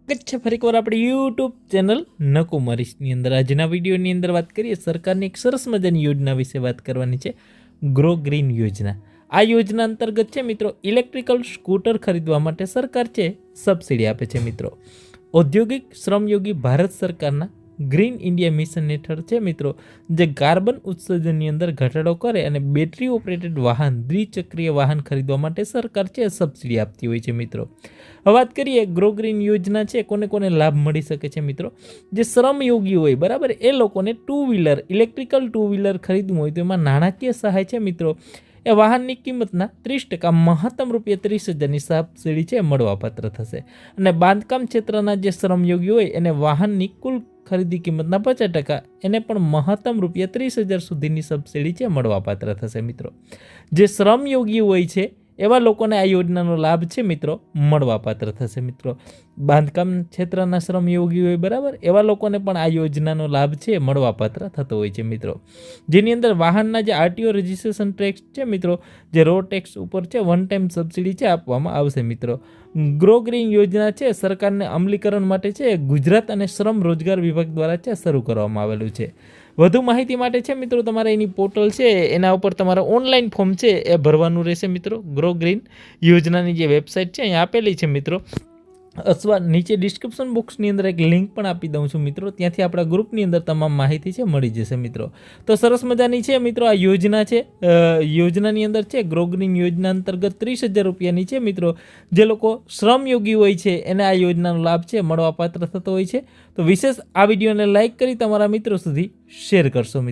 છે ફરી એકવાર આપણી યુટ્યુબ ચેનલ નકુમારીસની અંદર આજના વિડીયોની અંદર વાત કરીએ સરકારની એક સરસ મજાની યોજના વિશે વાત કરવાની છે, ગ્રો ગ્રીન યોજના। આ યોજના અંતર્ગત છે મિત્રો ઇલેક્ટ્રિકલ સ્કૂટર ખરીદવા માટે સરકાર છે સબસિડી આપે છે મિત્રો। ઔદ્યોગિક શ્રમયોગી ભારત સરકારના ગ્રીન ઇન્ડિયા મિશન હેઠળ છે મિત્રો જે કાર્બન ઉત્સર્જનની અંદર ઘટાડો કરે અને બેટરી ઓપરેટેડ વાહન દ્વિચક્રીય વાહન ખરીદવા માટે સરકાર છે સબસિડી આપતી હોય છે મિત્રો। હવે વાત કરીએ ગ્રો ગ્રીન યોજના છે કોને કોને લાભ મળી શકે છે મિત્રો, જે શ્રમયોગી હોય બરાબર એ લોકોને two wheeler electrical two wheeler ખરીદવું હોય તો એમાં નાણાકીય સહાય છે મિત્રો એ વાહનની કિંમતના 30% મહત્તમ ₹30,000ની સબસિડી છે મળવાપાત્ર થશે। અને બાંધકામ ક્ષેત્રના જે શ્રમયોગી હોય એને વાહનની કુલ ખરીદી કિંમતના 50% એને પણ મહત્તમ ₹30,000 સુધીની સબસિડી છે મળવાપાત્ર થશે મિત્રો। જે શ્રમયોગી હોય છે એવા લોકોને આ યોજનાનો લાભ છે મિત્રો મળવાપાત્ર થશે મિત્રો। બાંધકામ ક્ષેત્રના શ્રમયોગી હોય બરાબર એવા લોકોને પણ આ યોજનાનો લાભ છે મળવાપાત્ર થતો હોય છે મિત્રો। જેની અંદર વાહનના જે આરટીઓ રજિસ્ટ્રેશન ટેક્સ છે મિત્રો જે રોડ ટેક્સ ઉપર છે વન ટાઈમ સબસિડી છે આપવામાં આવશે મિત્રો। ગ્રો ગ્રીન યોજના છે સરકારને અમલીકરણ માટે છે ગુજરાત અને શ્રમ રોજગાર વિભાગ દ્વારા છે શરૂ કરવામાં આવેલું છે। વધુ માહિતી માટે છે મિત્રો તમારે એની પોર્ટલ છે એના ઉપર તમારે ઓનલાઈન ફોર્મ છે એ ભરવાનું રહેશે મિત્રો। ગ્રો ગ્રીન યોજનાની જે વેબસાઇટ છે અહીંયા આપેલી છે મિત્રો, અથવા નીચે ડિસ્ક્રિપ્શન બોક્સની અંદર એક લિંક પણ આપી દઉં છું મિત્રો, ત્યાંથી આપણા ગ્રુપની અંદર તમામ માહિતી છે મળી જશે મિત્રો। તો સરસ મજાની છે મિત્રો આ યોજના છે, યોજનાની અંદર છે ગ્રો ગ્રીન યોજના અંતર્ગત 30,000 રૂપિયાની છે મિત્રો જે લોકો શ્રમયોગી હોય છે એને આ યોજનાનો લાભ છે મળવાપાત્ર થતો હોય છે। તો વિશેષ આ વિડીયોને લાઇક કરી તમારા મિત્રો સુધી શેર કરશો મિત્રો।